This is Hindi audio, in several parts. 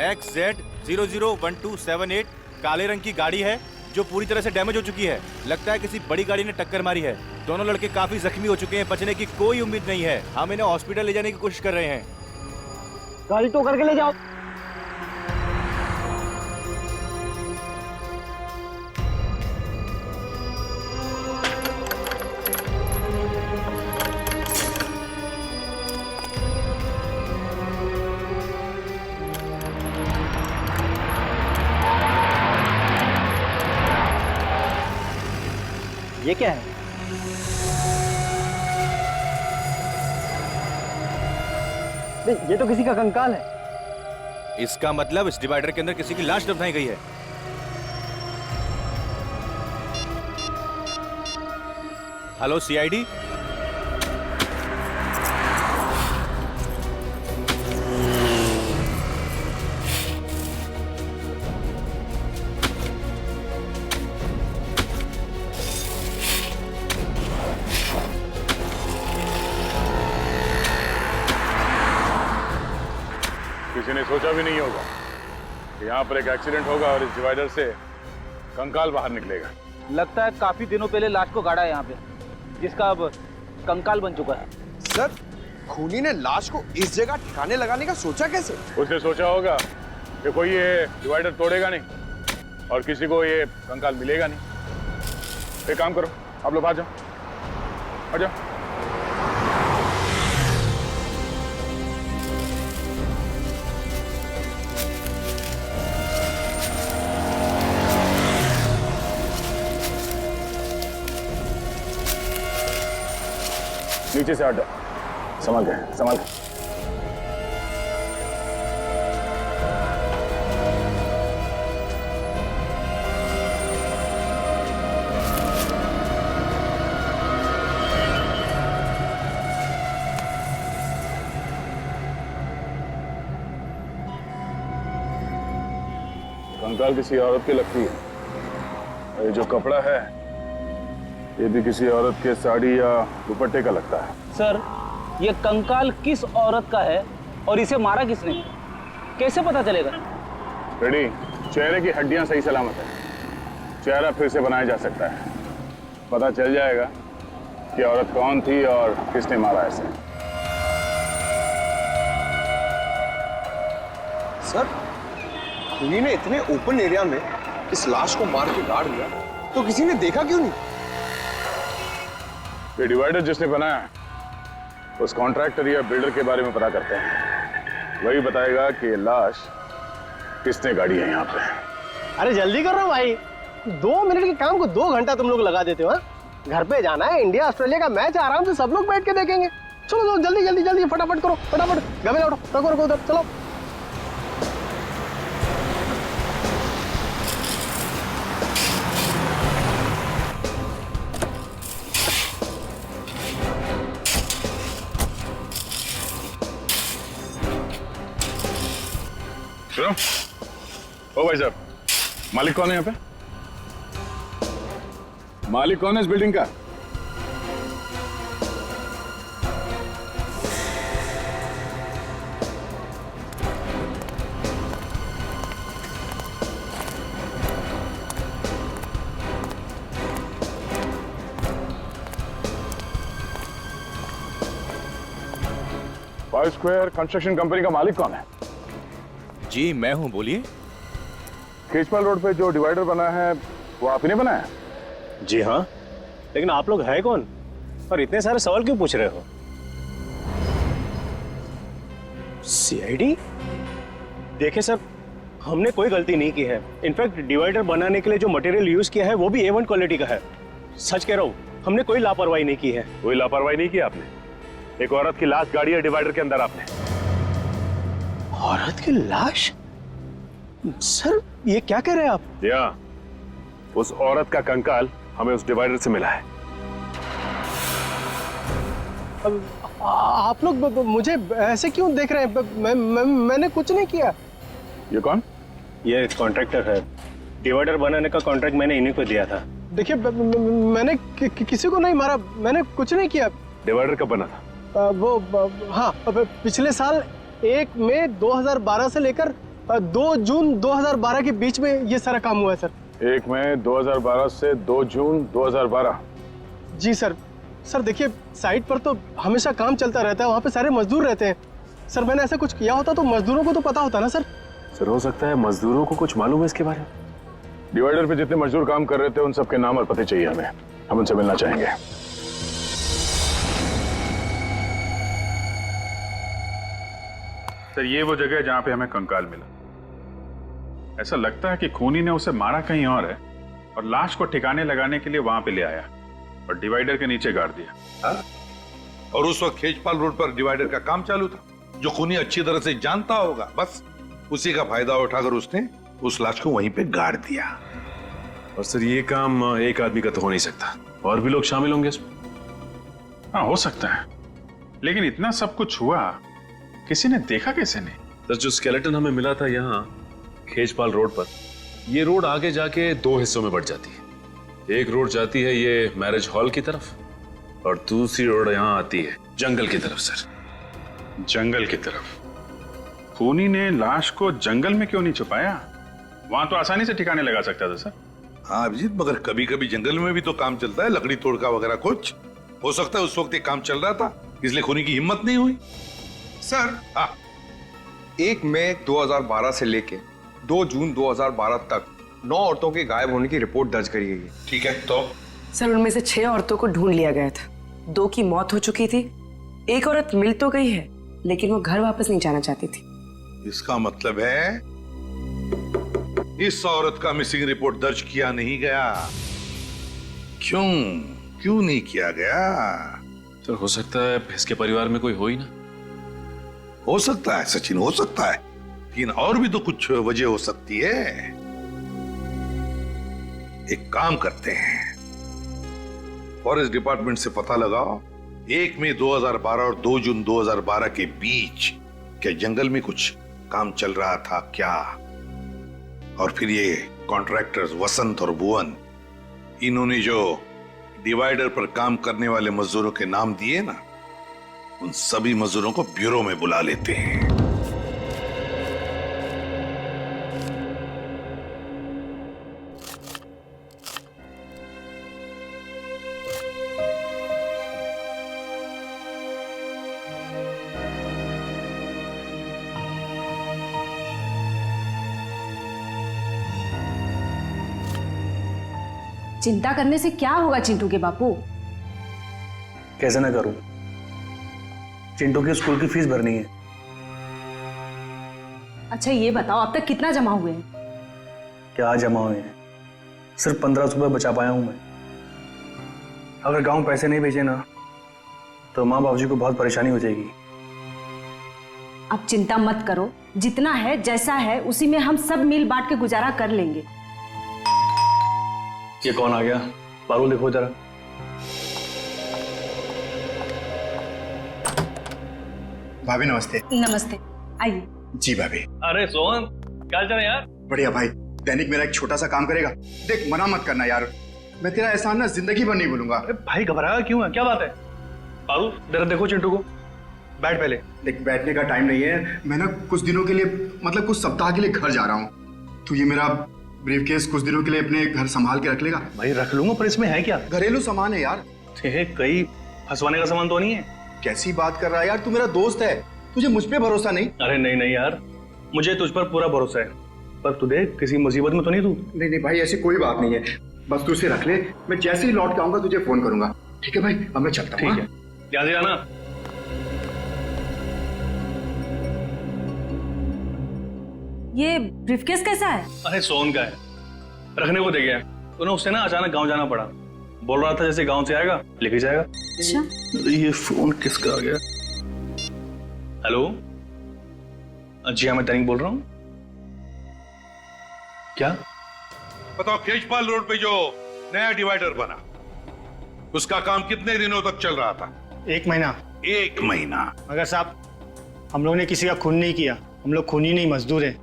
XZ001278 काले रंग की गाड़ी है जो पूरी तरह से डैमेज हो चुकी है। लगता है किसी बड़ी गाड़ी ने टक्कर मारी है। दोनों लड़के काफी जख्मी हो चुके हैं, बचने की कोई उम्मीद नहीं है। हम इन्हें हॉस्पिटल ले जाने की कोशिश कर रहे हैं। गाड़ी तो करके ले जाओ। ये क्या है? ये तो किसी का कंकाल है। इसका मतलब इस डिवाइडर के अंदर किसी की लाश दफनाई गई है। हेलो सीआईडी, किसी ने सोचा भी नहीं होगा कि यहाँ पर एक एक्सीडेंट होगा और इस डिवाइडर से कंकाल बाहर निकलेगा। लगता है काफी दिनों पहले लाश को गाड़ा है यहाँ पे, जिसका अब कंकाल बन चुका है। सर, खूनी ने लाश को इस जगह ठिकाने लगाने का सोचा कैसे? उसने सोचा होगा कि कोई ये डिवाइडर तोड़ेगा नहीं और किसी को ये कंकाल मिलेगा नहीं। एक काम करो, आप लोग आ जाओ, आ जाओ। नीचे से हटो, संभाल के, संभाल के। कंकाल किसी औरत की लगती है। ये जो कपड़ा है ये भी किसी औरत के साड़ी या दुपट्टे का लगता है। सर, ये कंकाल किस औरत का है और इसे मारा किसने, कैसे पता चलेगा? रेडी, चेहरे की हड्डियां सही सलामत है, चेहरा फिर से बनाया जा सकता है। पता चल जाएगा कि औरत कौन थी और किसने मारा इसे। सर, खूनी ने इतने ओपन एरिया में इस लाश को मार के गाड़ दिया, तो किसी ने देखा क्यों नहीं? ये डिवाइडर जिसने बनाया उस कॉन्ट्रैक्टर या बिल्डर के बारे में पता करते हैं। वही बताएगा कि लाश किसने गाड़ी है यहाँ पे। अरे जल्दी करो भाई, 2 मिनट के काम को 2 घंटा तुम लोग लगा देते हो। घर पे जाना है, इंडिया ऑस्ट्रेलिया का मैच आराम से सब लोग बैठ के देखेंगे। चलो चलो जल्दी जल्दी जल्दी फटाफट करो, फटाफट गवे लौटो, रखो रखो उधर, चलो। सुनो, ओ भाई साहब, मालिक कौन है यहाँ पे? मालिक कौन है इस बिल्डिंग का? फाइव स्क्वायर कंस्ट्रक्शन कंपनी का मालिक कौन है? जी मैं हूँ, बोलिए। केजपाल रोड पे जो डिवाइडर बना है वो आप ही ने बनाया? जी हाँ, लेकिन आप लोग है कौन और इतने सारे सवाल क्यों पूछ रहे हो? सीआईडी? देखिए सर, हमने कोई गलती नहीं की है। इनफैक्ट डिवाइडर बनाने के लिए जो मटेरियल यूज किया है वो भी A1 क्वालिटी का है। सच कह रहा हूँ, हमने कोई लापरवाही नहीं की है। कोई लापरवाही नहीं की आपने? एक औरत की लाश गाड़ी है डिवाइडर के अंदर आपने। औरत की लाश? सर ये क्या कह रहे हैं आप? या, उस औरत का कंकाल हमें उस डिवाइडर से मिला है। आप लोग मुझे ऐसे क्यों देख रहे हैं? मैंने कुछ नहीं किया। ये कौन? ये कॉन्ट्रैक्टर है। डिवाइडर बनाने का कॉन्ट्रैक्ट मैंने इन्हीं को दिया था। देखिए मैंने किसी को नहीं मारा, मैंने कुछ नहीं किया। डिवाइडर कब बना था? हाँ, पिछले साल 1 मई 2012 से लेकर 2 जून 2012 के बीच में ये सारा काम हुआ है सर। 1 मई 2012 से 2 जून 2012। जी सर। सर देखिए, साइट पर तो हमेशा काम चलता रहता है, वहाँ पे सारे मजदूर रहते हैं। सर मैंने ऐसा कुछ किया होता तो मजदूरों को तो पता होता ना सर। सर हो सकता है मजदूरों को कुछ मालूम है इसके बारे में। डिवाइडर पे जितने मजदूर काम कर रहे थे उन सबके नाम और पते चाहिए हमें, हम उनसे मिलना चाहेंगे। सर ये वो जगह है जहां पे हमें कंकाल मिला। ऐसा लगता है कि खूनी ने उसे मारा कहीं और है और लाश को ठिकाने लगाने के लिए वहां पे ले आया और डिवाइडर के नीचे गाड़ दिया। हाँ? और उस वक्त खेजपाल रोड पर डिवाइडर का काम चालू था, जो खूनी अच्छी तरह से जानता होगा। बस उसी का फायदा उठाकर उसने उस लाश को वहीं पे गाड़ दिया। और सर ये काम एक आदमी का तो हो नहीं सकता, और भी लोग शामिल होंगे इसमें। हाँ हो सकता है, लेकिन इतना सब कुछ हुआ, किसी ने देखा कैसे नहीं? सर जो स्केलेटन हमें मिला था यहाँ खेजपाल रोड पर, ये रोड आगे जाके 2 हिस्सों में बढ़ जाती है। एक रोड जाती है ये मैरिज हॉल की तरफ और दूसरी रोड यहाँ आती है जंगल की तरफ। सर जंगल की तरफ? खूनी ने लाश को जंगल में क्यों नहीं छुपाया? वहां तो आसानी से ठिकाने लगा सकता था सर। हाँ अभिजीत, मगर कभी कभी जंगल में भी तो काम चलता है, लकड़ी तोड़का वगैरह कुछ। हो सकता है उस वक्त एक काम चल रहा था, इसलिए खूनी की हिम्मत नहीं हुई। सर 1 मई 2012 से लेके 2 जून 2012 तक 9 औरतों के गायब होने की रिपोर्ट दर्ज करी गई है। ठीक है, तो सर उनमें से 6 औरतों को ढूंढ लिया गया था। 2 की मौत हो चुकी थी, एक औरत मिल तो गई है लेकिन वो घर वापस नहीं जाना चाहती थी। इसका मतलब है इस औरत का मिसिंग रिपोर्ट दर्ज किया नहीं गया। क्यों नहीं किया गया? सर हो सकता है इसके परिवार में कोई हो ही ना। हो सकता है सचिन, हो सकता है, लेकिन और भी तो कुछ वजह हो सकती है। एक काम करते हैं, फॉरेस्ट डिपार्टमेंट से पता लगाओ 1 मई 2012 और 2 जून 2012 के बीच क्या जंगल में कुछ काम चल रहा था क्या? और फिर ये कॉन्ट्रैक्टर्स वसंत और भुवन, इन्होंने जो डिवाइडर पर काम करने वाले मजदूरों के नाम दिए ना, उन सभी मजदूरों को ब्यूरो में बुला लेते हैं। चिंता करने से क्या होगा चिंटू के बापू? कैसे ना करूं? चिंटू की स्कूल की फीस भरनी है। अच्छा ये बताओ अब तक कितना जमा हुए हैं? क्या जमा हुए हैं? सिर्फ 1500 रुपये बचा पाया हूं मैं। अगर गांव पैसे नहीं भेजे ना तो माँ बाबूजी को बहुत परेशानी हो जाएगी। अब चिंता मत करो, जितना है जैसा है उसी में हम सब मिल बांट के गुजारा कर लेंगे। ये कौन आ गया? पारुल देखो जरा। भाभी नमस्ते। नमस्ते, आइए। जी भाभी। अरे सोहन, क्या चल रहा है यार? बढ़िया भाई, दैनिक मेरा एक छोटा सा काम करेगा। देख मना मत करना यार, मैं तेरा एहसान ना जिंदगी भर नहीं भूलूंगा। भाई घबराया क्यों है? क्या बात है? पारुल जरा देखो चिंटू को। बैठ पहले। देख बैठने का टाइम नहीं है, मैं ना कुछ दिनों के लिए, मतलब कुछ सप्ताह के लिए घर जा रहा हूँ। तू ये मेरा ब्रीफकेस कुछ दिनों के लिए अपने घर संभाल के रख लेगा? भाई रख लूंगा, पर इसमें है क्या? घरेलू सामान है यार। कहीं फंसवाने का सामान तो नहीं है? कैसी बात कर रहा है यार, तू मेरा दोस्त है, तुझे मुझ पे भरोसा नहीं? अरे नहीं यार, मुझे तुझ पर पूरा भरोसा है, पर तू देख किसी मुसीबत में तो नहीं तू? नहीं भाई ऐसी कोई बात नहीं है, बस तू इसे रख ले, मैं जैसे ही लौट के आऊंगा तुझे फोन करूंगा। ठीक है भाई, अब मैं चलता हूँ। ठीक है, ध्यान से जाना। ये ब्रीफकेस कैसा है? अरे सोहन का है, रखने को दे गया। तो ना उससे ना अचानक गांव जाना पड़ा, बोल रहा था जैसे गांव से आएगा लेके जाएगा। अच्छा ये फोन किसका आ गया? हेलो, जी हाँ मैं दैनिक बोल रहा हूँ। क्या? बताओ, खेजपाल रोड पे जो नया डिवाइडर बना उसका काम कितने दिनों तक चल रहा था? 1 महीना। 1 महीना? मगर साहब हम लोगों ने किसी का खून नहीं किया, हम लोग खूनी नहीं मजदूर हैं।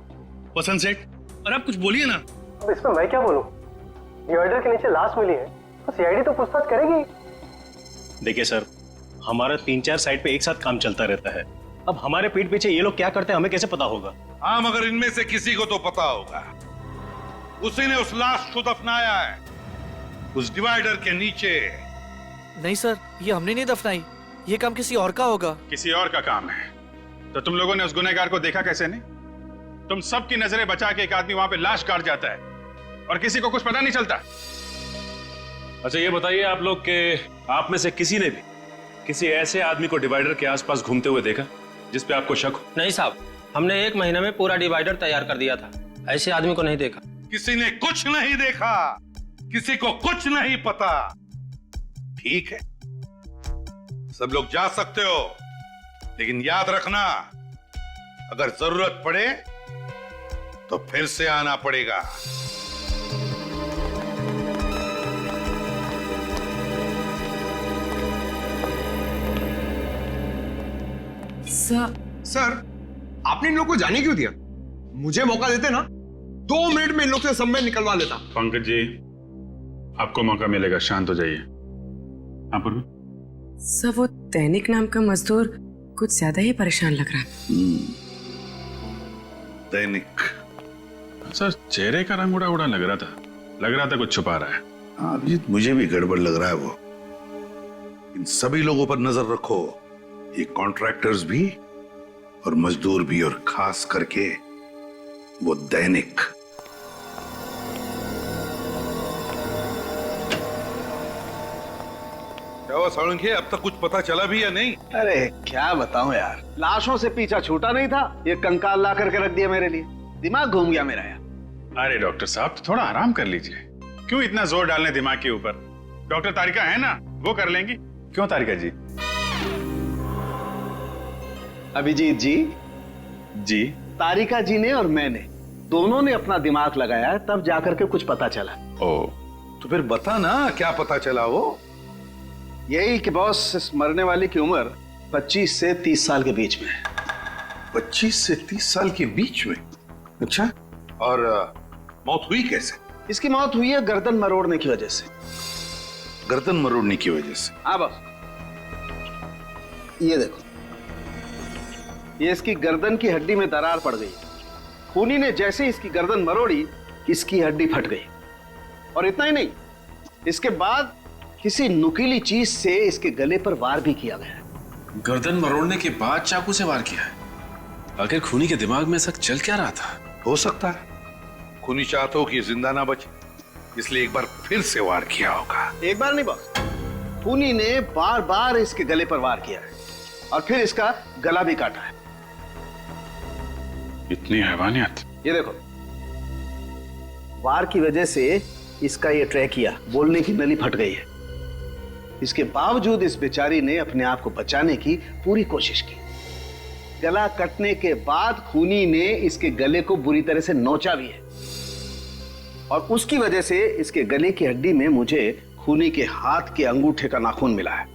वसंत सेठ, अरे आप कुछ बोलिए ना। अब इसमें मैं क्या बोलूं? डिवाइडर के नीचे लाश मिली है तो सीआईडी तो पूछताछ करेगी। देखिए सर, हमारा 3-4 साइड पे एक साथ काम चलता रहता है। अब हमारे पीठ पीछे ये लोग क्या करते हैं हमें कैसे पता होगा? हाँ, मगर इनमें से किसी को तो पता होगा। उसी ने उस लाश को दफनाया है उस डिवाइडर के नीचे। नहीं सर, ये हमने नहीं दफनाई, ये काम किसी और का होगा। किसी और का काम है तो तुम लोगों ने उस गुनहगार को देखा कैसे नहीं? तुम सबकी नजरें बचा के एक आदमी वहां पे लाश गाड़ जाता है और किसी को कुछ पता नहीं चलता। अच्छा ये बताइए आप लोग के आप में से किसी ने भी किसी ऐसे आदमी को डिवाइडर के आसपास घूमते हुए देखा जिस पे आपको शक हो? नहीं साहब, हमने 1 महीने में पूरा डिवाइडर तैयार कर दिया था, ऐसे आदमी को नहीं देखा। किसी ने कुछ नहीं देखा, किसी को कुछ नहीं पता। ठीक है, सब लोग जा सकते हो, लेकिन याद रखना अगर जरूरत पड़े तो फिर से आना पड़ेगा। सर, आपने इन लोग को जाने क्यों दिया? मुझे मौका देते ना, 2 मिनट में इन लोग से सब मैं निकलवा लेता। पंकज जी, आपको मौका मिलेगा, शांत हो जाइए। हाँ पूर्वी। सर, वो दैनिक नाम का मजदूर कुछ ज्यादा ही परेशान लग रहा है। दैनिक? सर, चेहरे का रंग उड़ा उड़ा लग रहा था कुछ छुपा रहा है। हाँ अभिजीत, मुझे भी गड़बड़ लग रहा है वो। इन सभी लोगों पर नजर रखो, ये कॉन्ट्रैक्टर्स भी और मजदूर भी, और खास करके वो दैनिक। क्या हुआ साळुंखे, अब तक कुछ पता चला भी या नहीं? अरे क्या बताऊं यार, लाशों से पीछा छूटा नहीं था, ये कंकाल ला करके रख दिया मेरे लिए। दिमाग घूम गया मेरा यार। अरे डॉक्टर साहब, तो थोड़ा आराम कर लीजिए, क्यों इतना जोर डालने दिमाग के ऊपर? डॉक्टर तारिका है ना, वो कर लेंगी। क्यों तारिका जी? अभिजीत जी, जी तारिका जी ने और मैंने दोनों ने अपना दिमाग लगाया, तब जाकर के कुछ पता चला। ओ, तो फिर बता ना, क्या पता चला? वो यही कि बॉस, इस मरने वाली की उम्र 25 से 30 साल के बीच में है। 25 से 30 साल के बीच में? अच्छा, और मौत हुई कैसे? इसकी मौत हुई है गर्दन मरोड़ने की वजह से। गर्दन मरोड़ने की वजह से? हाँ बॉस, ये देखो, ये इसकी गर्दन की हड्डी में दरार पड़ गई। खूनी ने जैसे इसकी गर्दन मरोड़ी, इसकी हड्डी फट गई। और इतना ही नहीं, इसके बाद किसी नुकीली चीज से इसके गले पर वार भी किया गया। गर्दन मरोड़ने के बाद चाकू से वार किया है? आखिर खूनी के दिमाग में ऐसा चल क्या रहा था? हो सकता है खूनी चाहता हो कि जिंदा ना बचे, इसलिए एक बार फिर से वार किया होगा। एक बार नहीं बॉस, खूनी ने बार बार इसके गले पर वार किया है और फिर इसका गला भी काटा है। इतनी हैवानियत? ये देखो, वार की वजह से इसका ये ट्रैकिया, बोलने की नली फट गई है। इसके बावजूद इस बेचारी ने अपने आप को बचाने की पूरी कोशिश की। गला कटने के बाद खूनी ने इसके गले को बुरी तरह से नोचा भी है, और उसकी वजह से इसके गले की हड्डी में मुझे खूनी के हाथ के अंगूठे का नाखून मिला है।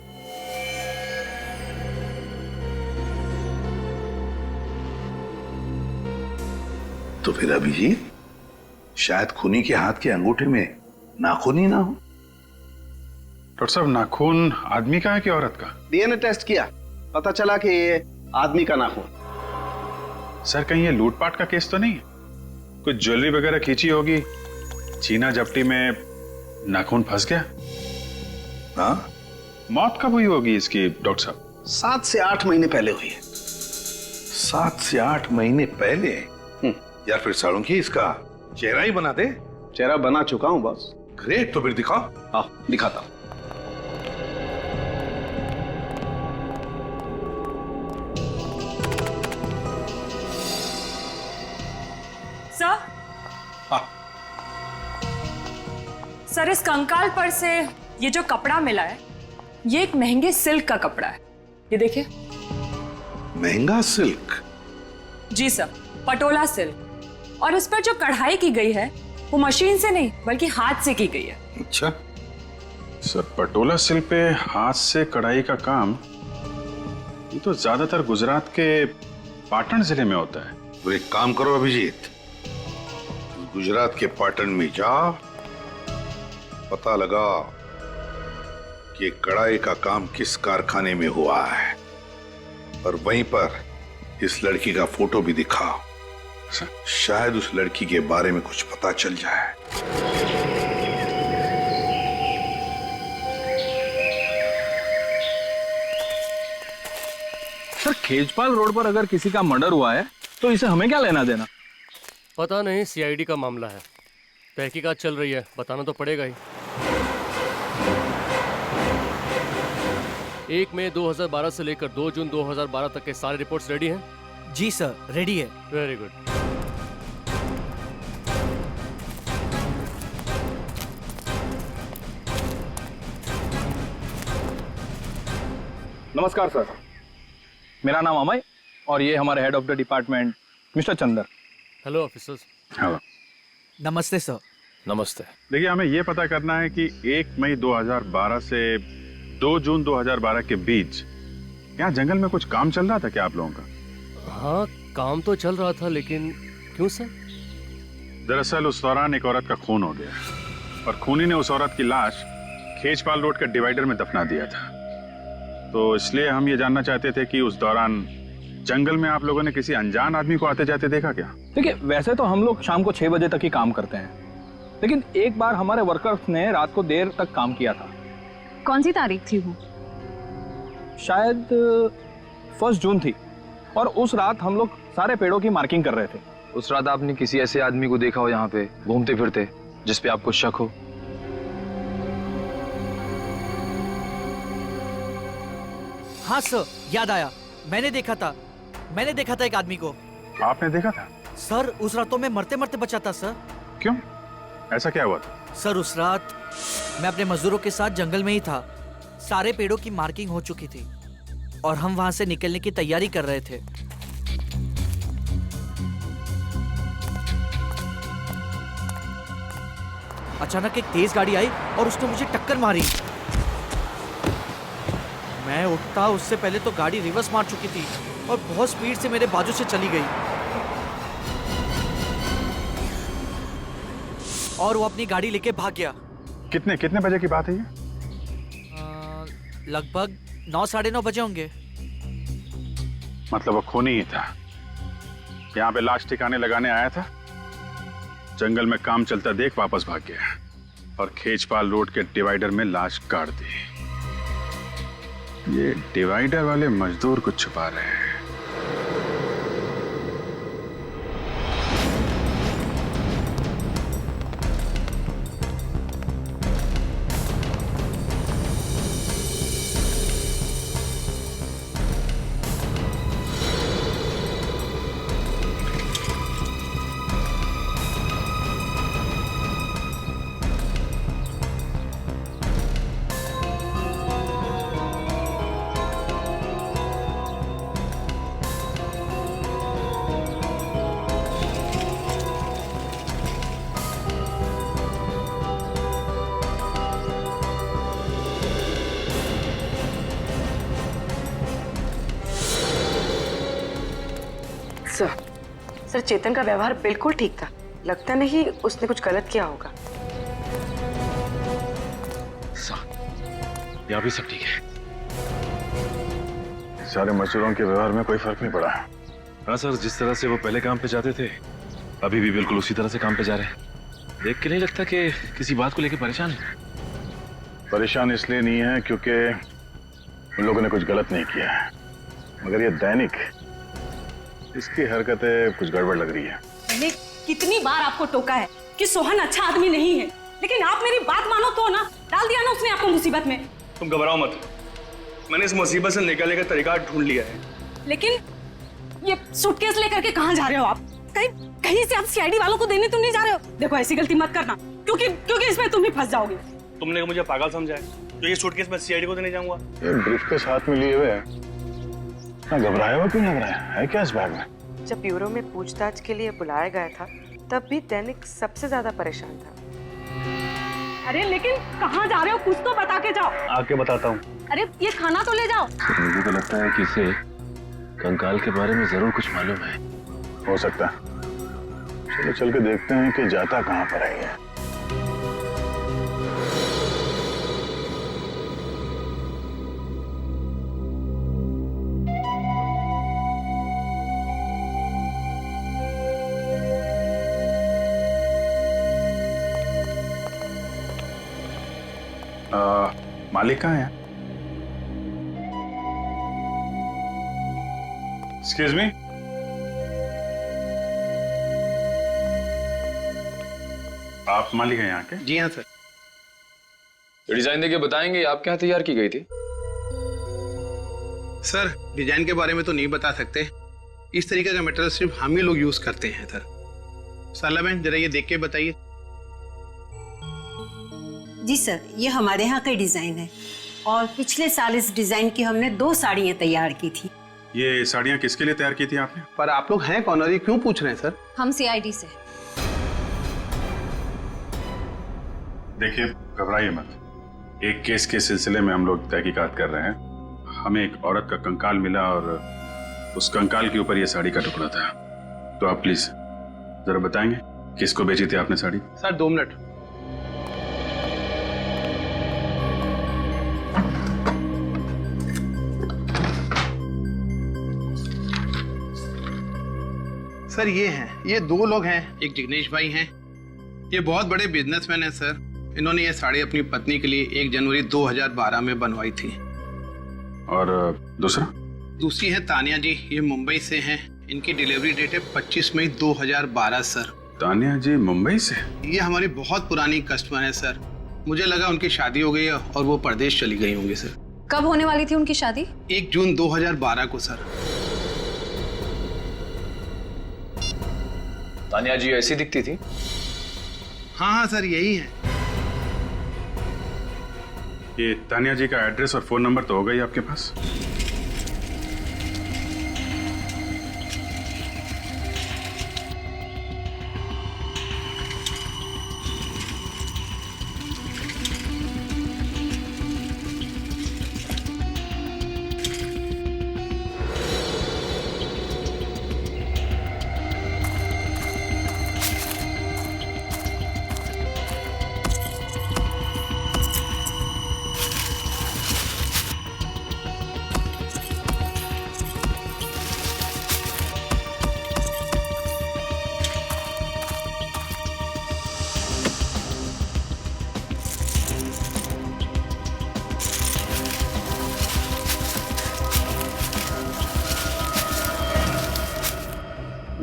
तो फिर अभिजीत, शायद खूनी के हाथ के अंगूठे में नाखून ही ना हो। डॉक्टर साहब, नाखून आदमी का है कि औरत का? डीएनए टेस्ट किया, पता चला कि ये आदमी का नाखून। सर, कहीं ये लूटपाट का केस तो नहीं? कुछ ज्वेलरी वगैरह खींची होगी, चीना जपटी में नाखून फंस गया। हाँ? मौत कब हुई होगी इसकी डॉक्टर साहब? 7 से 8 महीने पहले हुई है। 7 से 8 महीने पहले? यार फिर साळुंखे, इसका चेहरा ही बना दे। चेहरा बना चुका हूं बॉस। ग्रेट, तो फिर दिखाओ। हाँ, दिखाता हूं। सर? सर, इस कंकाल पर से ये जो कपड़ा मिला है, ये एक महंगे सिल्क का कपड़ा है। ये देखिए। महंगा सिल्क? जी सर, पटोला सिल्क। और इस पर जो कढ़ाई की गई है वो मशीन से नहीं बल्कि हाथ से की गई है। अच्छा सर, पटोला सिल्क पे हाथ से कढ़ाई का काम, ये तो ज्यादातर गुजरात के पाटन जिले में होता है। तो एक काम करो अभिजीत, गुजरात के पाटन में जाओ, पता लगाओ कि कढ़ाई का काम किस कारखाने में हुआ है, और वहीं पर इस लड़की का फोटो भी दिखाओ। शायद उस लड़की के बारे में कुछ पता चल जाए। सर, खेजपाल रोड पर अगर किसी का मर्डर हुआ है तो इसे हमें क्या लेना देना? पता नहीं, सीआईडी का मामला है, तहकीकात चल रही है, बताना तो पड़ेगा ही। 1 मई 2012 से लेकर 2 जून 2012 तक के सारे रिपोर्ट्स रेडी हैं? जी सर, रेडी है। Very good. नमस्कार सर, मेरा नाम अमय और ये हमारे head of the department mister Chandar. Hello officers. Hello. नमस्ते सर। नमस्ते। देखिए, हमें यह पता करना है कि 1 मई 2012 से 2 जून 2012 के बीच यहाँ जंगल में कुछ काम चल रहा था क्या आप लोगों का? हाँ, काम तो चल रहा था, लेकिन क्यों सर? दरअसल उस दौरान एक औरत का खून हो गया और खूनी ने उस औरत की लाश खेजपाल रोड के डिवाइडर में दफना दिया था। तो इसलिए हम ये जानना चाहते थे कि उस दौरान जंगल में आप लोगों ने किसी अनजान आदमी को आते जाते देखा क्या? देखिए, वैसे तो हम लोग शाम को 6 बजे तक ही काम करते हैं, लेकिन एक बार हमारे वर्कर्स ने रात को देर तक काम किया था। कौन सी तारीख थी वो? शायद 1 जून थी, और उस रात हम लोग सारे पेड़ों की मार्किंग कर रहे थे। उस रात आपने किसी ऐसे आदमी को देखा हो यहाँ पे घूमते फिरते जिस पे आपको शक हो? हाँ सर, याद आया, मैंने देखा था एक आदमी को। आपने देखा था? सर, उस रात तो मैं मरते मरते बचा था सर। क्यों, ऐसा क्या हुआ था? सर, उस रात मैं अपने मजदूरों के साथ जंगल में ही था। सारे पेड़ों की मार्किंग हो चुकी थी और हम वहां से निकलने की तैयारी कर रहे थे। अचानक एक तेज गाड़ी आई और उसने मुझे टक्कर मारी। मैं उठता उससे पहले तो गाड़ी रिवर्स मार चुकी थी और बहुत स्पीड से मेरे बाजू से चली गई और वो अपनी गाड़ी लेके भाग गया। कितने बजे की बात है ये? लगभग 9 साढ़े 9 बजे होंगे। मतलब वो खूनी ही था, यहाँ पे लाश ठिकाने लगाने आया था, जंगल में काम चलता देख वापस भाग गया और खेजपाल रोड के डिवाइडर में लाश गाड़ दी। ये डिवाइडर वाले मजदूर को छुपा रहे हैं। सर, चेतन का व्यवहार बिल्कुल ठीक था। लगता नहीं उसने कुछ गलत किया होगा। यहाँ भी सब ठीक है। सारे मजदूरों के व्यवहार में कोई फर्क नहीं पड़ा। हाँ सर, जिस तरह से वो पहले काम पे जाते थे अभी भी बिल्कुल उसी तरह से काम पे जा रहे हैं। देख के नहीं लगता कि किसी बात को लेकर परेशान है। परेशान इसलिए नहीं है क्योंकि उन लोगों ने कुछ गलत नहीं किया है, मगर ये दैनिक, इसकी हरकतें कुछ गड़बड़ लग रही है। मैंने कितनी बार आपको टोका है कि सोहन अच्छा आदमी नहीं है, लेकिन आप मेरी बात मानो तो ना। डाल दिया ना उसने आपको मुसीबत में। तुम घबराओ मत, मैंने इस मुसीबत से निकलने का तरीका ढूंढ लिया है। लेकिन ये सूटकेस लेकर के कहाँ जा रहे हो आप? कहीं से आप सीआईडी वालों को देने तो नहीं जा रहे हो? देखो, ऐसी गलती मत करना, क्योंकि इसमें तुम ही फंस जाओगे। तुमने मुझे पागल समझा है तो ये सूटकेस मैं सीआईडी को देने जाऊंगा? ये ब्रीफकेस हाथ में लिए हुए है, घबराया हुआ क्यों लग रहा है क्या इस बैग में? जब ब्यूरो में पूछताछ के लिए बुलाया गया था तब भी दैनिक सबसे ज्यादा परेशान था। अरे लेकिन कहाँ जा रहे हो? कुछ तो बता के जाओ। आके बताता हूँ। अरे ये खाना तो ले जाओ। मुझे तो लगता है कि इसे कंकाल के बारे में जरूर कुछ मालूम है। हो सकता है, चलो चल के देखते हैं कि जाता कहाँ पर है ये। मालिक कहाँ है? Excuse me. आप मालिक हैं यहाँ के? जी हाँ सर। डिजाइन देके बताएंगे आपके यहाँ तैयार की गई थी? सर डिजाइन के बारे में तो नहीं बता सकते, इस तरीके का मटेरियल सिर्फ हम ही लोग यूज करते हैं सर। सरला बहन जरा ये देख के बताइए। जी सर, ये हमारे यहाँ का डिजाइन है और पिछले साल इस डिजाइन की हमने 2 साड़ियाँ तैयार की थी। ये साड़ियाँ किसके लिए तैयार की थी आपने? पर आप लोग हैं कौन और ये क्यों पूछ रहे हैं सर? हम सीआईडी से। देखिए घबराइए मत, एक केस के सिलसिले में हम लोग तहकीकात कर रहे हैं। हमें एक औरत का कंकाल मिला और उस कंकाल के ऊपर ये साड़ी का टुकड़ा था। तो आप प्लीज जरा बताएंगे किसको बेची थी आपने साड़ी? Sir 2 minute. सर ये हैं, ये 2 लोग हैं, एक जिग्नेश भाई हैं, ये बहुत बड़े बिजनेसमैन हैं सर। इन्होंने ये साड़ी अपनी पत्नी के लिए 1 जनवरी 2012 में बनवाई थी। और दूसरा? दूसरी है तानिया जी, ये मुंबई से हैं, इनकी डिलीवरी डेट है 25 मई 2012 सर। तानिया जी मुंबई से? ये हमारी बहुत पुरानी कस्टमर है सर, मुझे लगा उनकी शादी हो गई है और वो परदेश चली गई होंगी सर। कब होने वाली थी उनकी शादी? 1 जून 2012 को सर। तानिया जी ऐसी दिखती थी? हाँ हाँ सर यही है। ये तानिया जी का एड्रेस और फोन नंबर तो होगा ही आपके पास?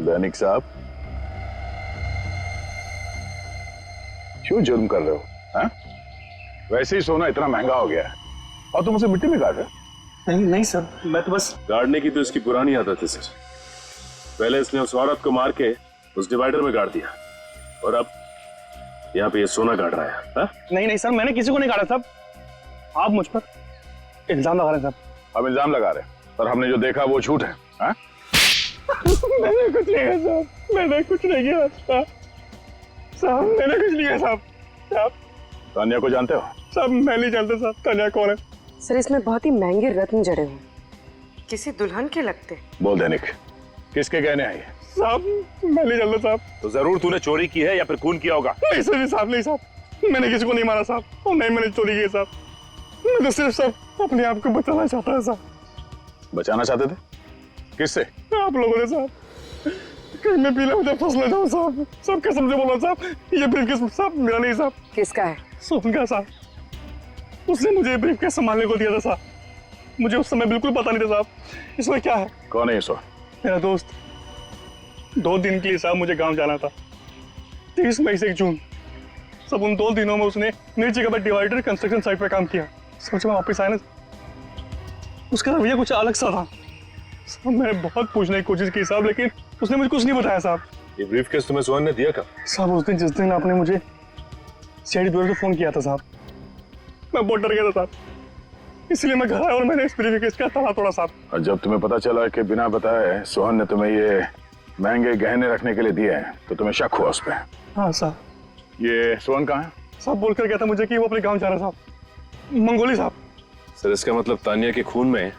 दैनिक साहब क्यों जुर्म कर रहे हो? हा? वैसे ही सोना इतना महंगा हो गया है और तुम उसे मिट्टी में गाड़ रहे हो। नहीं नहीं सर, मैं तो बस गाड़ने की तो इसकी पुरानी आदत है सर। पहले इसने उस औरत को मार के उस डिवाइडर में गाड़ दिया और अब यहाँ पे ये सोना गाड़ रहा है। हा? नहीं नहीं सर, मैंने किसी को नहीं गाड़ा साहब, आप मुझ पर इल्जाम लगा रहे हैं साहब। हम इल्जाम लगा रहे हैं पर हमने जो देखा वो झूठ है। हा? मैंने कुछ नहीं किया साहब, मैंने कुछ नहीं किया साहब, मैंने कुछ नहीं किया साहब। तानिया को जानते हो? साहब मैं नहीं जानता साहब तानिया कौन है। सर इसमें बहुत ही महंगे रत्न जड़े हुए, किसी दुल्हन के लगते। बोल दैनिक, किसके गहने हैं ये? साहब मैं नहीं जानता साहब। तो जरूर तूने चोरी की है या फिर खून किया होगा। नहीं सर, साहब नहीं साहब, मैंने किसी को नहीं मारा साहब, और नहीं मैंने चोरी की साहब। मैं तो सिर्फ साहब अपने आप को बचाना चाहता है साहब। बचाना चाहते थे? किससे? आप लोगों ने साहब। कहीं मैं पीला मुझे फंस न जाऊं साहब, सब कसम से बोला साहब, ये ब्रीफकेस साहब मेरा नहीं साहब। किसका है? सोहन का साहब, उसने मुझे ब्रीफकेस संभालने को दिया था साहब, मुझे उस समय बिल्कुल पता नहीं था साहब इसमें क्या है। कौन है ये सोहन? मेरा दोस्त। 2 दिन के लिए साहब मुझे गांव जाना था, 30 मई से 1 जून। सब उन 2 दिनों में उसने मेरी जगह पर डिवाइडर कंस्ट्रक्शन साइट पर काम किया। समझ में वापस आया ना, उसका रवैया कुछ अलग सा था साहब। मैंने बहुत पूछने की कोशिश की साहब, लेकिन उसने मुझे कुछ नहीं बताया साहब। ये ब्रीफकेस तुम्हें सोहन ने दिया कब? साहब उस दिन जिस दिन आपने मुझे सीआईडी ब्यूरो को फोन किया था साहब, मैं बहुत डर गया था साहब, इसलिए मैं घर आया और मैंने इस ब्रीफकेस का ताला तोड़ा साहब। और जब तुम्हें पता चला कि बिना बताए सोहन ने तुम्हें ये महंगे गहने रखने के लिए दिए हैं तो तुम्हें शक हुआ उस पर? हाँ साहब। ये सोहन कहाँ है? साहब बोल कर गया था मुझे कि वो अपने गाँव जा रहा साहब, मंगोली साहब। सर इसका मतलब तानिया के खून में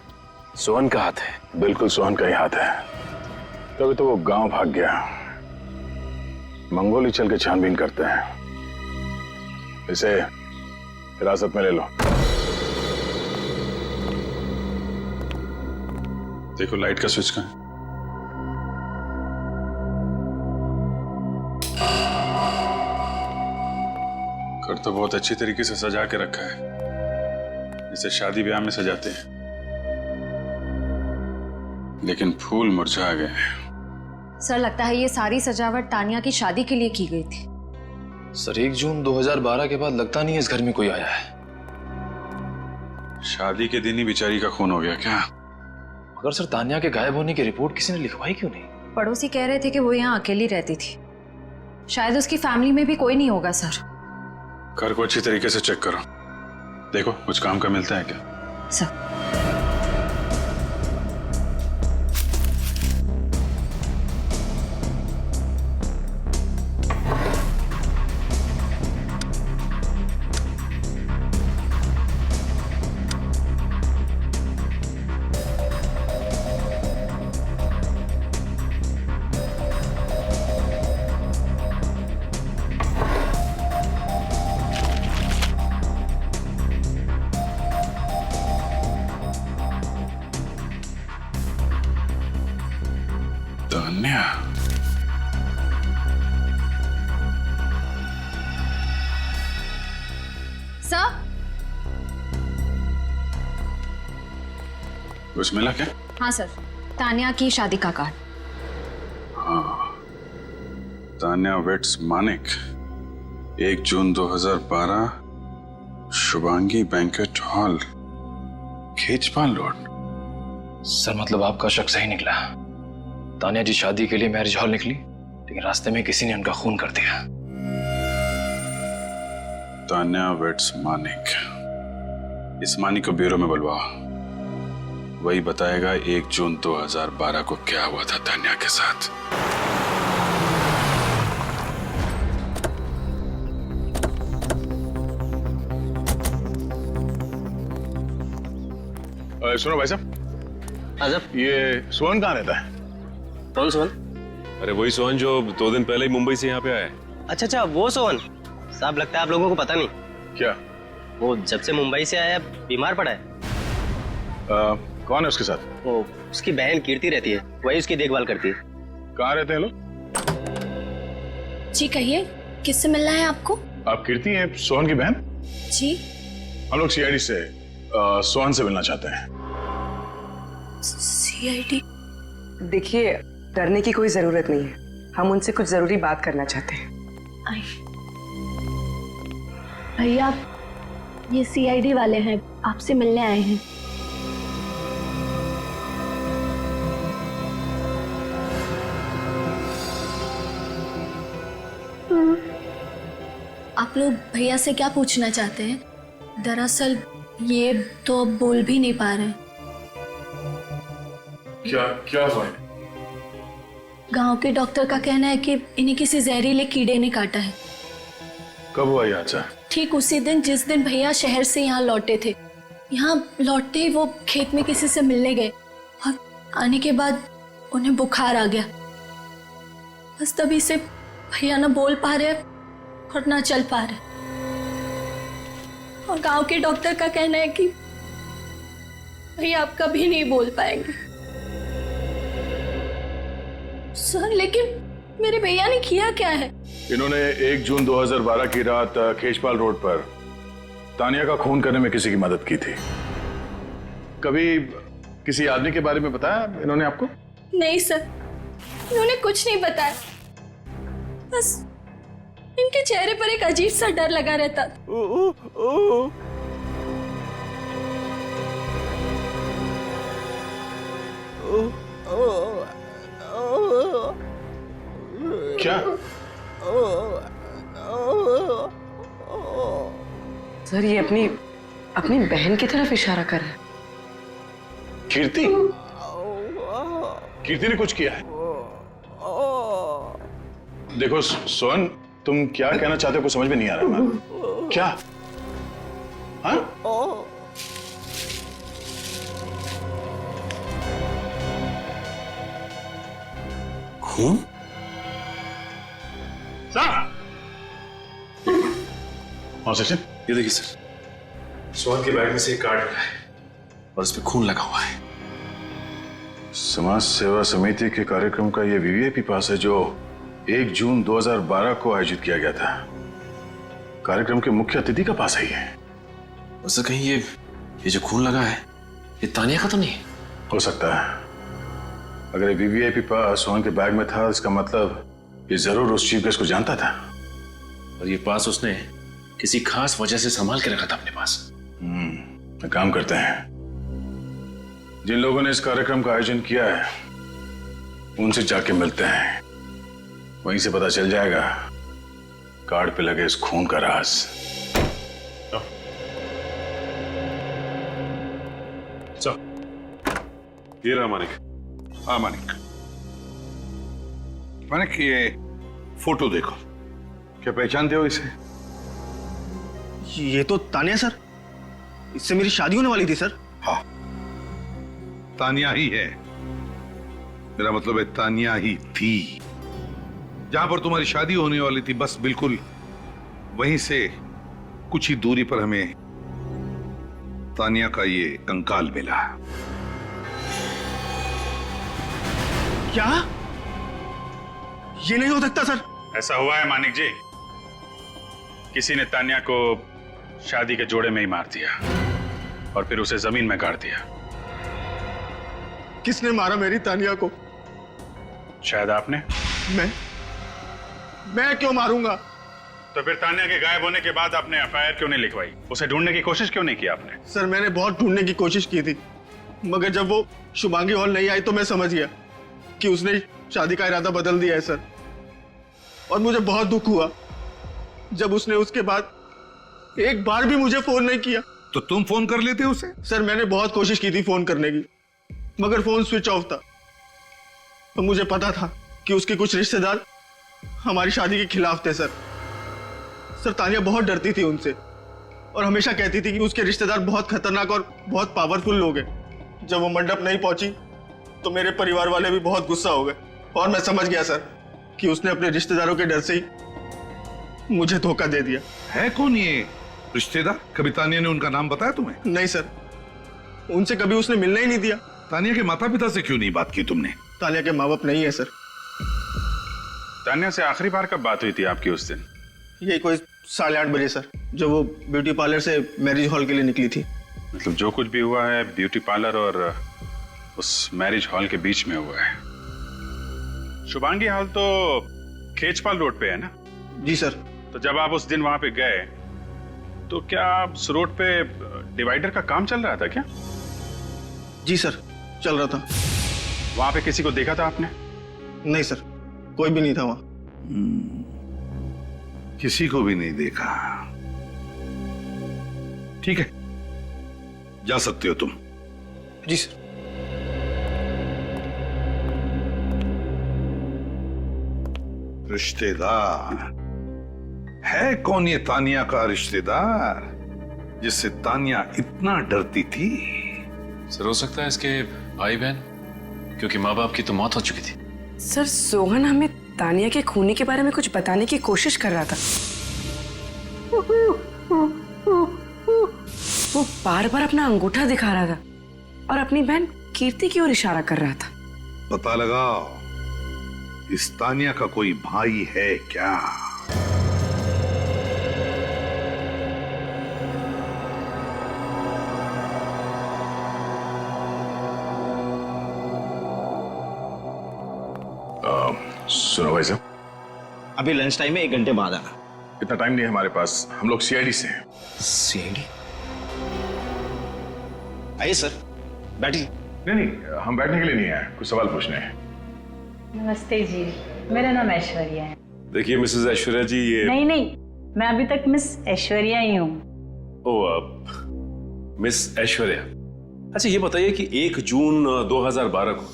सोहन का हाथ है? बिल्कुल सोहन का ही हाथ है, तभी तो वो गांव भाग गया। मंगोली चल के छानबीन करते हैं, इसे हिरासत में ले लो। देखो लाइट का स्विच कहाँ है? घर तो बहुत अच्छी तरीके से सजा के रखा है, इसे शादी ब्याह में सजाते हैं, लेकिन फूल मुरझा गए। सर लगता है ये सारी सजावट तानिया की शादी के लिए की गई थी। सर 1 जून 2012 के बाद लगता नहीं है इस घर में कोई आया है। शादी के दिन ही बेचारी का खून हो गया क्या? मगर सर तानिया के गायब होने की रिपोर्ट किसी ने लिखवाई क्यों नहीं? पड़ोसी कह रहे थे कि वो यहाँ अकेली रहती थी, शायद उसकी फैमिली में भी कोई नहीं होगा। सर घर को अच्छी तरीके से चेक करो, देखो कुछ काम का मिलता है क्या। सर तान्या, सर कुछ मिला क्या? हाँ सर, तानिया की शादी का कार्ड। हाँ, Tanya weds Manik, 1 June 2012, Shubhangi banquet hall, Khechpal road. Sir मतलब आपका शक सही निकला। तानिया जी शादी के लिए मैरिज हॉल निकली, लेकिन रास्ते में किसी ने उनका खून कर दिया। तान्या वेट्स मानिक, इस मानिक को ब्यूरो में बुलवाओ, वही बताएगा 1 जून 2012 को क्या हुआ था तान्या के साथ। सुनो भाई साहब, ये सोहन कहाँ रहता है? कौन सोहन? अरे वही सोहन जो 2 दिन पहले ही मुंबई से यहाँ पे आया है। अच्छा अच्छा, वो सोहन साहब, लगता है आप लोगों को पता नहीं। क्या? वो जब से मुंबई से आया बीमार पड़ा है। कौन है उसके साथ? वो उसकी बहन कीर्ति रहती है, वही उसकी देखभाल करती है। कहाँ रहते हैं लोग? जी कहिए, किससे मिलना है आपको? आप कीर्ति हैं, सोहन की बहन? जी हम लोग सीआईडी से सोहन से मिलना चाहते हैं। सीआईडी? देखिए, डरने की कोई जरूरत नहीं है, हम उनसे कुछ जरूरी बात करना चाहते हैं। भैया, ये सीआईडी वाले हैं, आपसे मिलने आए हैं। आप लोग भैया से क्या पूछना चाहते हैं? दरअसल ये तो अब बोल भी नहीं पा रहे। क्या हुआ? गांव के डॉक्टर का कहना है कि इन्हें किसी जहरीले कीड़े ने काटा है। कब हुआ ये हादसा? ठीक उसी दिन जिस दिन भैया शहर से यहाँ लौटे थे। यहाँ लौटते ही वो खेत में किसी से मिलने गए और आने के बाद उन्हें बुखार आ गया। बस तभी से भैया ना बोल पा रहे और ना चल पा रहे। और गांव के डॉक्टर का कहना है कि भैया आप कभी नहीं बोल पाएंगे। सर लेकिन मेरे भैया ने किया क्या है? इन्होंने 1 जून 2012 की रात खेचपाल रोड पर तानिया का खून करने में किसी की मदद की थी। कभी किसी आदमी के बारे में बताया इन्होंने आपको? नहीं सर, इन्होंने कुछ नहीं बताया। बस इनके चेहरे पर एक अजीब सा डर लगा रहता था। क्या? सर ये अपनी बहन की तरफ इशारा कर रहा है। कीर्ति? कीर्ति ने कुछ किया है? देखो सोहन, तुम क्या कहना चाहते हो कुछ समझ में नहीं आ रहा है। क्या? हाँ? खून? हाँ सचिन, ये देखिए सर, सोहन के बैग में से एक कार्ड मिला है और उस पर खून लगा हुआ है। समाज सेवा समिति के कार्यक्रम का ये वीवीआईपी पास है जो 1 जून 2012 को आयोजित किया गया था। कार्यक्रम के मुख्य अतिथि का पास है ये। उससे कहीं ये जो खून लगा है ये तानिया का तो नहीं? हो सकता है। अगर ये वीवीआईपी पास सोहन के बैग में था, इसका मतलब ये जरूर उस चीफ गेस्ट को जानता था। और ये पास उसने किसी खास वजह से संभाल के रखा था अपने पास। एक काम करते हैं, जिन लोगों ने इस कार्यक्रम का आयोजन किया है उनसे जाके मिलते हैं, वहीं से पता चल जाएगा कार्ड पे लगे इस खून का राज। चल, ये रहा मानिक। हाँ मानिक, मानिक ये फोटो देखो, क्या पहचानते हो इसे? ये तो तानिया सर, इससे मेरी शादी होने वाली थी सर। हाँ, तानिया ही है। मेरा मतलब है तानिया ही थी। जहां पर तुम्हारी शादी होने वाली थी, बस बिल्कुल वहीं से कुछ ही दूरी पर हमें तानिया का ये कंकाल मिला। क्या? ये नहीं हो सकता सर। ऐसा हुआ है मानिक जी, किसी ने तानिया को शादी के जोड़े में ही मार दिया और फिर उसे जमीन में गाड़ दिया। किसने मारा मेरी तानिया को? शायद आपने। मैं क्यों मारूंगा? तो फिर तानिया के गायब होने के बाद आपने एफआईआर क्यों नहीं लिखवाई? उसे ढूंढने की कोशिश क्यों नहीं की आपने? सर मैंने बहुत ढूंढने की कोशिश की थी, मगर जब वो शुभांगी हॉल नहीं आई तो मैं समझ गया कि उसने शादी का इरादा बदल दिया है सर। और मुझे बहुत दुख हुआ जब उसने उसके बाद एक बार भी मुझे फोन नहीं किया। तो तुम फोन कर लेते उसे? सर मैंने बहुत कोशिश की थी फोन करने की, मगर फोन स्विच ऑफ था। तो मुझे पता था कि उसके कुछ रिश्तेदार हमारी शादी के खिलाफ थे सर तानिया बहुत डरती थी उनसे और हमेशा कहती थी कि उसके रिश्तेदार बहुत खतरनाक और बहुत पावरफुल लोग हैं। जब वो मंडप नहीं पहुंची तो मेरे परिवार वाले भी बहुत गुस्सा हो गए और मैं समझ गया सर कि उसने अपने रिश्तेदारों के डर से ही मुझे धोखा दे दिया। है कौन ये रिश्तेदार? कभी तानिया ने उनका नाम बताया तुम्हें? नहीं सर, उनसे कभी उसने मिलने ही नहीं दिया। तानिया के माता पिता से क्यों नहीं बात की तुमने? तानिया के माँ बाप नहीं है सर। तानिया से आखिरी बार कब बात हुई थी आपकी उस दिन? ये कोई 8:30 बजे सर, जब वो ब्यूटी पार्लर से मैरिज हॉल के लिए निकली थी। मतलब जो कुछ भी हुआ है ब्यूटी पार्लर और उस मैरिज हॉल के बीच में हुआ है। शुभांगी हॉल तो खेचपाल रोड पे है ना? जी सर। तो जब आप उस दिन वहां पे गए तो क्या उस रोड पे डिवाइडर का काम चल रहा था क्या? जी सर, चल रहा था। वहां पे किसी को देखा था आपने? नहीं सर, कोई भी नहीं था वहां। किसी को भी नहीं देखा। ठीक है, जा सकते हो तुम। जी सर। रिश्तेदार है कौन ये तानिया का रिश्तेदार जिससे तानिया इतना डरती थी? सर हो सकता है इसके भाई बहन, क्योंकि माँ बाप की तो मौत हो चुकी थी। सर सोहन हमें तानिया के खूनी के बारे में कुछ बताने की कोशिश कर रहा था। वो बार बार अपना अंगूठा दिखा रहा था और अपनी बहन कीर्ति की ओर इशारा कर रहा था। पता लगाओ इस तानिया का कोई भाई है क्या? सुनो भाई साहब, अभी लंच टाइम में 1 घंटे बाद आना। इतना टाइम नहीं है हमारे पास, हम लोग सीआईडी से हैं। सीआईडी? आइए सर, बैठिए। नहीं, हम बैठने के लिए नहीं आए, कुछ सवाल पूछने हैं। नमस्ते जी, मेरा नाम ऐश्वर्या है। देखिए मिसेस ऐश्वर्या जी, ये नहीं, मैं अभी तक मिस ऐश्वर्या ही हूँ। ओ आप मिस ऐश्वर्या। अच्छा ये बताइए कि 1 जून 2012 को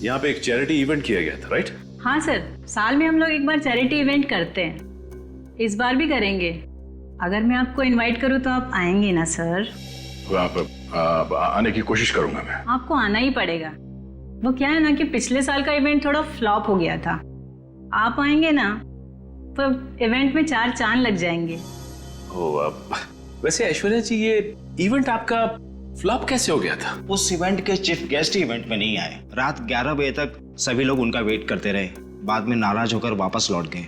यहाँ पे एक चैरिटी इवेंट किया गया था, राइट? हाँ सर, साल में हम लोग एक बार चैरिटी इवेंट करते हैं, इस बार भी करेंगे। अगर मैं आपको इनवाइट करूँ तो आप आएंगे ना सर? आप आने की कोशिश करूंगा मैं। आपको आना ही पड़ेगा। वो क्या है ना कि पिछले साल का इवेंट थोड़ा फ्लॉप हो गया था। आप आएंगे ना तो इवेंट में 4 चांद लग जाएंगे। ओ आप वैसे ऐश्वर्या जी, ये इवेंट आपका फ्लॉप कैसे हो गया था? उस इवेंट के चीफ गेस्ट इवेंट में नहीं आए। रात 11 बजे तक सभी लोग उनका वेट करते रहे, बाद में नाराज होकर वापस लौट गए।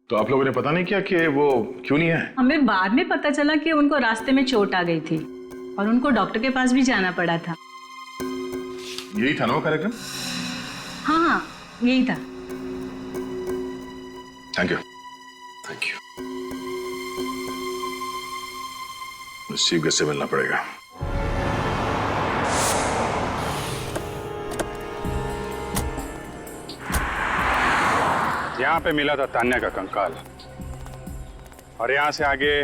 तो आप लोगों ने पता नहीं किया कि वो क्यों नहीं आए? हमें बाद में पता चला कि उनको रास्ते में चोट आ गई थी, और उनको डॉक्टर के पास भी जाना पड़ा था। यही था ना वो कार्यक्रम? हाँ हाँ, यही था। Thank you, thank you. Chief guest से मिलना पड़ेगा। यहाँ पे मिला था तान्या का कंकाल, और यहाँ से आगे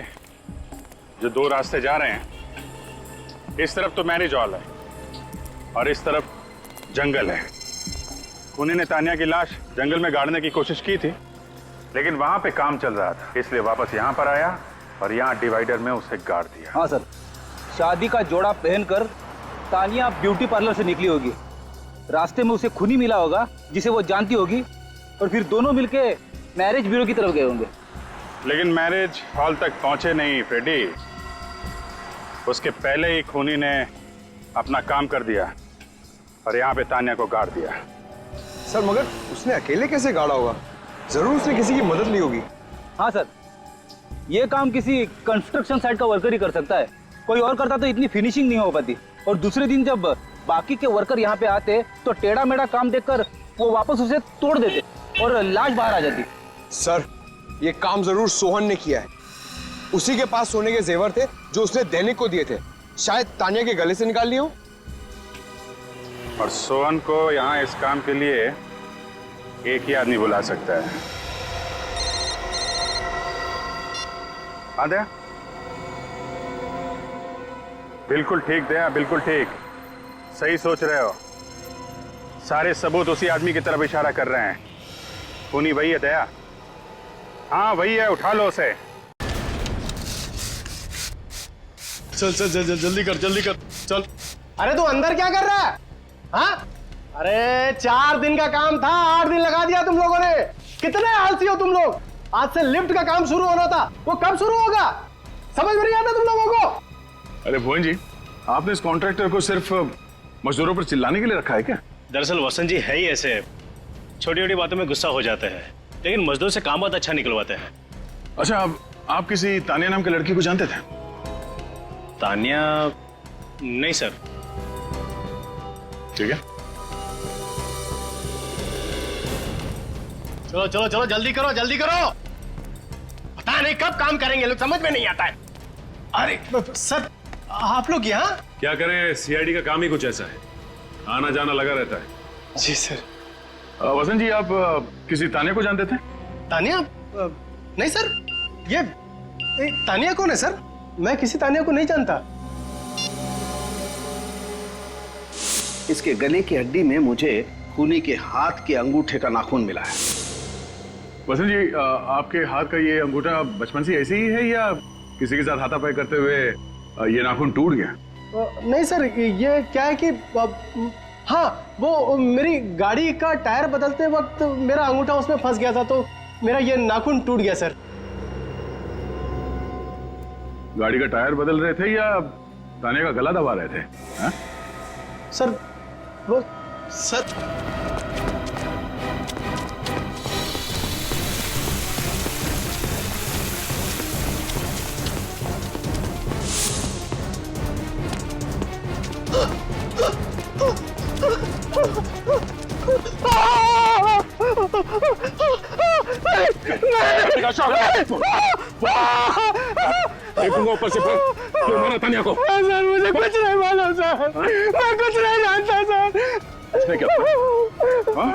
जो 2 रास्ते जा रहे हैं, इस तरफ तो मैरिज हॉल है और इस तरफ जंगल है। खूनी ने तान्या की लाश जंगल में गाड़ने की कोशिश की थी, लेकिन वहां पे काम चल रहा था, इसलिए वापस यहाँ पर आया और यहाँ डिवाइडर में उसे गाड़ दिया। हाँ सर, शादी का जोड़ा पहनकर तानिया ब्यूटी पार्लर से निकली होगी। रास्ते में उसे खूनी मिला होगा जिसे वो जानती होगी, और फिर दोनों मिलके मैरिज ब्यूरो की तरफ गए होंगे। लेकिन मैरिज हॉल तक पहुंचे नहीं फ्रेडी, उसके पहले ही खूनी ने अपना काम कर दिया और यहाँ पे तान्या को गाड़ दिया। सर मगर उसने अकेले कैसे गाड़ा होगा? जरूर उसने किसी की मदद ली होगी। हाँ सर, ये काम किसी कंस्ट्रक्शन साइट का वर्कर ही कर सकता है। कोई और करता तो इतनी फिनिशिंग नहीं हो पाती। और दूसरे दिन जब बाकी के वर्कर यहाँ पे आते तो टेढ़ा मेढ़ा काम देखकर वो वापस उसे तोड़ देते और लाश बाहर आ जाती। सर ये काम जरूर सोहन ने किया है। उसी के पास सोने के जेवर थे जो उसने दैनिक को दिए थे, शायद तान्या के गले से निकाल लिए हो। और सोहन को यहाँ इस काम के लिए एक ही आदमी बुला सकता है। हाँ दया, बिल्कुल ठीक दया, बिल्कुल ठीक, सही सोच रहे हो। सारे सबूत उसी आदमी की तरफ इशारा कर रहे हैं। खूनी वही है दया, हाँ वही है, उठा लो उसे। चल चल चल जल्दी कर, जल्दी कर, चल। अरे तू अंदर क्या कर रहा है? हाँ? अरे 4 दिन का काम था, 8 दिन लगा दिया तुम लोगों ने। कितने आलसी हो तुम लोग। आज से लिफ्ट का काम शुरू होना था, वो कब शुरू होगा? समझ में नहीं आता तुम लोगों को? अरे भुवन जी, आपने इस कॉन्ट्रैक्टर को सिर्फ मजदूरों पर चिल्लाने के लिए रखा है क्या? दरअसल वसंत जी है ही ऐसे, छोटी छोटी बातों में गुस्सा हो जाते हैं, लेकिन मजदूर से काम बहुत अच्छा निकलवाते हैं। अच्छा, अब आप किसी तान्या नाम की लड़की को जानते थे? तान्या? नहीं सर। ठीक है, चलो चलो चलो जल्दी करो, जल्दी करो। पता नहीं कब काम करेंगे लोग, समझ में नहीं आता है। अरे सर, आप लोग यहाँ? क्या करें, सीआईडी का काम ही कुछ ऐसा है, आना जाना लगा रहता है। जी सर। वसंत जी, आप किसी तान्या को जानते थे? तान्या? नहीं सर, ये तान्या कौन है सर? मैं किसी तान्या को नहीं जानता। इसके गले की हड्डी में मुझे खूनी के हाथ के अंगूठे का नाखून मिला है। वसंत जी, आपके हाथ का ये अंगूठा बचपन से ऐसे ही है या किसी के साथ हाथापाई करते हुए ये नाखून टूट गया? नहीं सर, ये क्या है कि हाँ, वो मेरी गाड़ी का टायर बदलते वक्त मेरा अंगूठा उसमें फंस गया था, तो मेरा ये नाखून टूट गया सर। गाड़ी का टायर बदल रहे थे या तान्या का गला दबा रहे थे? हा? सर वो सर देखूंगा ऊपर से, क्यों मारा तान्या को? सर मुझे कुछ नहीं मालूम सर, मैं कुछ नहीं जानता सर। उसने क्या?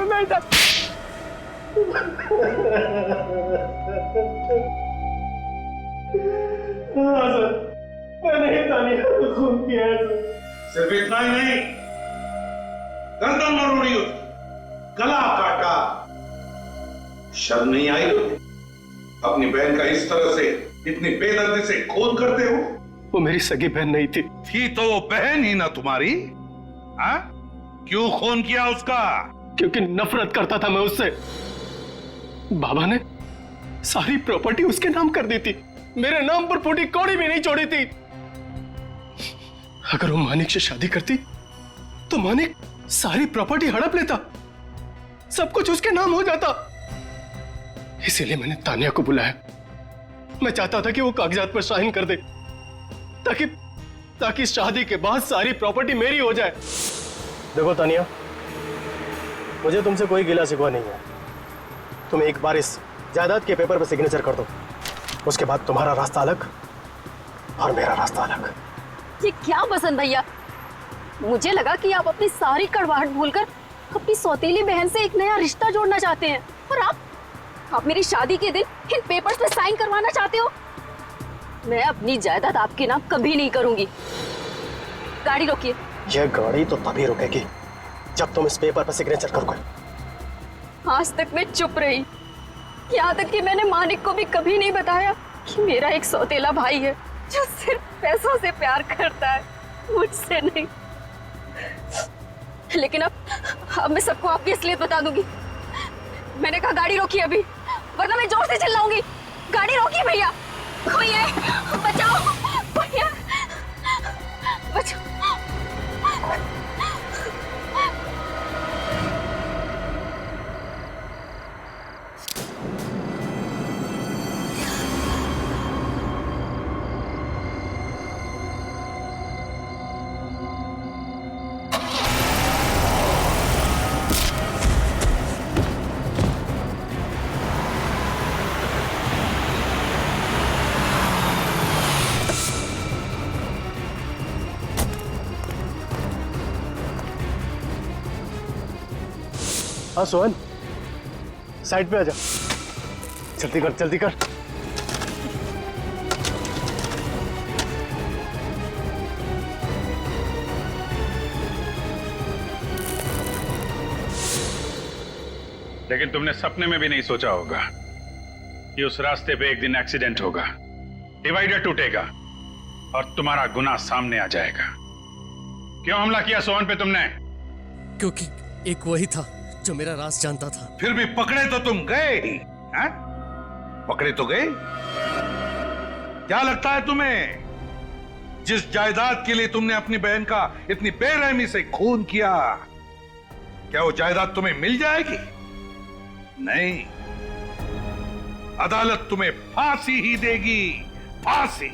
नहीं सर। हाँ सर, मैंने ही तान्या को खून किया है सर। सिर्फ इतना ही नहीं, गर्दन मरोड़ी उसकी, गला काटा। शर्म नहीं आई तुम्हें? अपनी बहन का इस तरह से, इतनी बेदर्दी से खून करते हो? वो मेरी सगी बहन नहीं थी। थी तो वो बहन ही ना तुम्हारी। हाँ? क्यों खून किया उसका? क्योंकि नफरत करता था मैं उससे। बाबा ने सारी प्रॉपर्टी उसके नाम कर दी थी, मेरे नाम पर फूटी कौड़ी भी नहीं छोड़ी थी। अगर वो मानिक से शादी करती तो मानिक सारी प्रॉपर्टी हड़प लेता, सब कुछ उसके नाम हो जाता। इसीलिए मैंने तान्या को बुलाया। मैं चाहता था कि वो कागजात पर साइन कर दे, ताकि शादी के बाद सारी प्रॉपर्टी मेरी हो जाए। देखो तानिया, मुझे तुमसे कोई गिला शिकवा नहीं है। तुम एक बार इस जायदाद के पेपर पर सिग्नेचर कर दो, उसके बाद तुम्हारा रास्ता अलग और मेरा रास्ता अलग। ये क्या बसंत भैया, मुझे लगा कि आप अपनी सारी कड़वाहट भूलकर अपनी सौतेली बहन से एक नया रिश्ता जोड़ना चाहते हैं, और आप मेरी शादी के दिन इन पेपर्स पे साइन करवाना चाहते हो। मैं अपनी जायदाद आपके नाम कभी नहीं करूंगी। गाड़ी रोकिए। यह गाड़ी तो तभी रुकेगी जब तुम इस पेपर पर सिग्नेचर करोगे। आज तक मैं चुप रही, यहाँ तक कि मैंने मानिक को भी कभी नहीं बताया कि मेरा एक सौतेला भाई है जो सिर्फ पैसों से प्यार करता है, मुझसे नहीं। लेकिन अब मैं सबको आपकी असलियत बता दूंगी। मैंने कहा गाड़ी रोकिए अभी, वरना मैं जोर से चिल्लाऊंगी। गाड़ी रोकिए भैया, कोई है, बचाओ भैया, बचाओ। हाँ सोहन, साइड पे आ जा। जल्दी कर, जल्दी कर। लेकिन तुमने सपने में भी नहीं सोचा होगा कि उस रास्ते पे एक दिन एक्सीडेंट होगा, डिवाइडर टूटेगा और तुम्हारा गुनाह सामने आ जाएगा। क्यों हमला किया सोहन पे तुमने? क्योंकि एक वही था जो मेरा राज जानता था। फिर भी पकड़े तो तुम गए ही, हैं? पकड़े तो गए। क्या लगता है तुम्हें, जिस जायदाद के लिए तुमने अपनी बहन का इतनी बेरहमी से खून किया, क्या वो जायदाद तुम्हें मिल जाएगी? नहीं, अदालत तुम्हें फांसी ही देगी, फांसी।